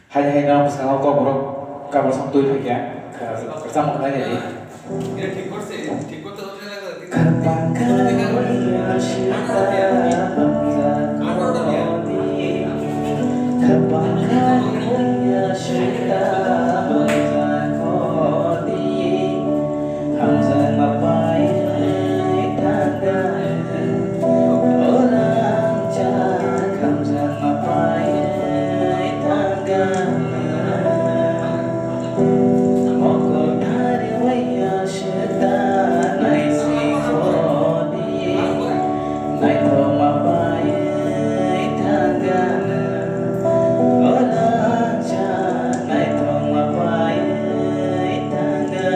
Hai na bersama kau borok kabar sang tuh ya bersama kalian jadi kapan kalian cinta kapan kalian cinta Hamzah ngapain tanda orang cak Hamzah ngapain tanda moko dari waya setan nai si kodi nai to ngapain tanda orang cak nai to ngapain tanda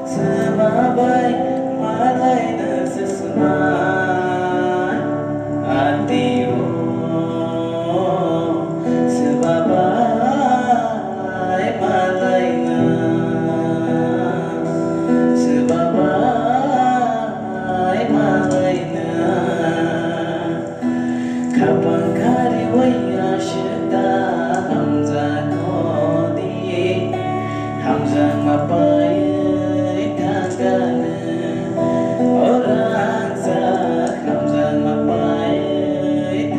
Sebabai malai sesuai hati sebabai malai sebabai malai kapan kali waya syeta Hamzah kodi Hamzah ngapain orang sah Hamzah ngapain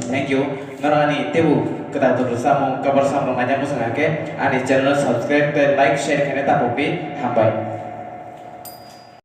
thank you ngarani tebu kita terus sama kabar sama ngajak musang ake ani channel subscribe dan like share kene tapopi hambai